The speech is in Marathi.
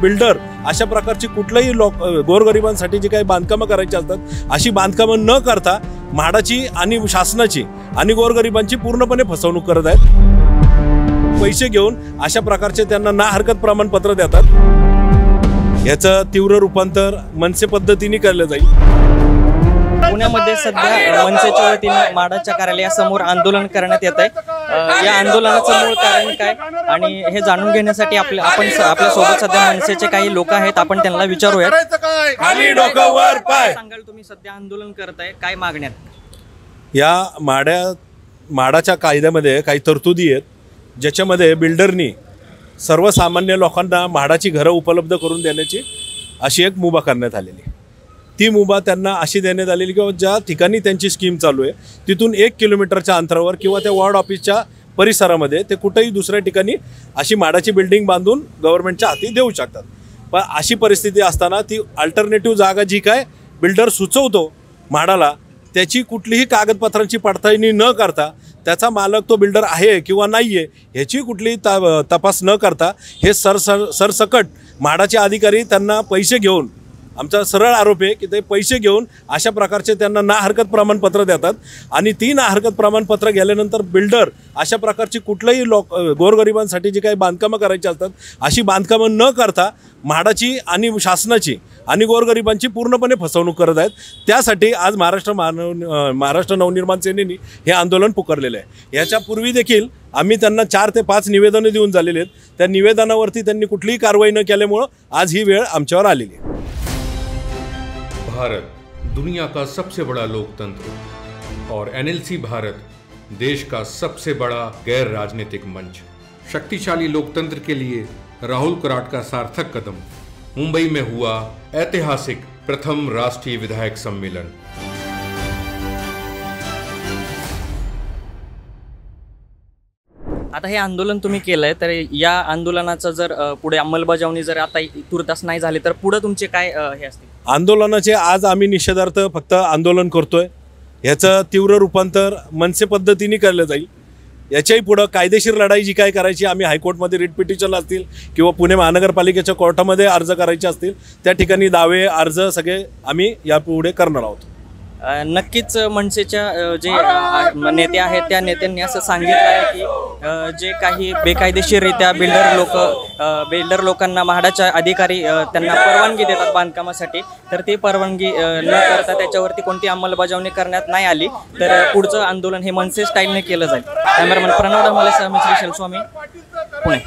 बिल्डर अशा प्रकारची कुठल्याही गोरगरिबांसाठी जी काही बांधकामं करायची असतात अशी बांधकामं न करता म्हाडाची आणि शासनाची आणि गोरगरिबांची पूर्णपणे फसवणूक करत आहेत। पैसे घेऊन अशा प्रकारचे त्यांना ना हरकत प्रमाणपत्र देतात। याचं तीव्र रूपांतर मनसे पद्धतीने केलं जाईल। पुण्यामध्ये सध्या मनसेच्या वतीने म्हाडाच्या कार्यालयासमोर आंदोलन करण्यात येत आहे। या आंदोलनाचं मूळ कारण काय आणि हे जाणून घेण्यासाठी आपण आपल्या सोबत सध्या मनसेचे काही लोक आहेत, आपण त्यांना विचारूया। खाली डोकं वर पाय सांगाल तुम्ही सध्या आंदोलन करताय, काय मागण्यात? या म्हाडाच्या कायद्यामध्ये काही तरतुदी आहेत ज्याच्यामध्ये बिल्डरनी सर्वसामान्य लोकांना म्हाडाची घरं उपलब्ध करून देण्याची अशी एक मुभा करण्यात आलेली। ती मुभा त्यांना अशी देण्यात आलेली की ज्या ठिकाणी त्यांची स्कीम चालू आहे तिथून 1 किलोमीटरच्या अंतरावर किंवा त्या वॉर्ड ऑफिसच्या परिसरामध्ये ते कुठेही दुसऱ्या ठिकाणी अशी म्हाडाची बिल्डिंग बांधून गव्हर्नमेंटच्या हाती देऊ शकतात। पण अशी परिस्थिती असताना ती अल्टरनेटिव्ह जागा जी काय बिल्डर सुचवतो म्हाडाला त्याची कुठलीही कागदपत्रांची पडताळणी न करता त्याचा मालक तो बिल्डर आहे किंवा नाही आहे ह्याची कुठलीही तपास न करता हे सरसकट म्हाडाचे अधिकारी त्यांना पैसे घेऊन, आमचा सरळ आरोप आहे की ते पैसे घेऊन अशा प्रकारचे त्यांना ना हरकत प्रमाणपत्र देतात आणि ती ना हरकत प्रमाणपत्र गेल्यानंतर बिल्डर अशा प्रकारची कुठल्याही गोरगरिबांसाठी जी काही बांधकामं करायची असतात अशी बांधकामं न करता म्हाडाची आणि शासनाची आणि गोरगरिबांची पूर्णपणे फसवणूक करत आहेत। त्यासाठी आज महाराष्ट्र नवनिर्माण सेनेने हे आंदोलन पुकारलेलं आहे। याच्यापूर्वी देखील आम्ही त्यांना 4 ते 5 निवेदनं देऊन झालेले आहेत। त्या निवेदनावरती त्यांनी कुठलीही कारवाई न केल्यामुळं आज ही वेळ आमच्यावर आलेली आहे। भारत दुनिया का सबसे बड़ा लोकतंत्र और एनएलसी भारत देश का सबसे बड़ा गैर राजनीतिक मंच। शक्तिशाली लोकतंत्र के लिए राहुल कराट का सार्थक कदम। मुंबई में हुआ ऐतिहासिक प्रथम राष्ट्रीय विधायक सम्मेलन। आता हे आंदोलन तुम्ही केलंय, तर या आंदोलनाचं जर पुढे अंमलबजावणी जर आता तुर्तास नाही झाली तर पुढे तुमचे काय हे असतील? आंदोलनाचे आज आम्ही निषेधार्थ फक्त आंदोलन करतोय। याचं तीव्र रूपांतर मनसे पद्धतीने केलं जाईल। याच्याही पुढं कायदेशीर लढाई जी काय करायची आम्ही हायकोर्टमध्ये रिट पिटिशन असतील किंवा पुणे महानगरपालिकेच्या कोर्टामध्ये अर्ज करायचे असतील त्या ठिकाणी दावे अर्ज सगळे आम्ही यापुढे करणार आहोत। नक्कीच मनसेच्या जे नेते आहेत त्या नेत्यांनी असं सांगितलं आहे की जे काही बेकायदेशीररित्या बिल्डर लोकांना म्हाडाच्या अधिकारी त्यांना परवानगी देतात बांधकामासाठी, तर ती परवानगी न करता त्याच्यावरती कोणती अंमलबजावणी करण्यात नाही आली तर पुढचं आंदोलन हे मनसे स्टाईलने केलं जाईल। कॅमेरामन प्रणव डामाले सह मी श्री शेलस्वामी, पुणे।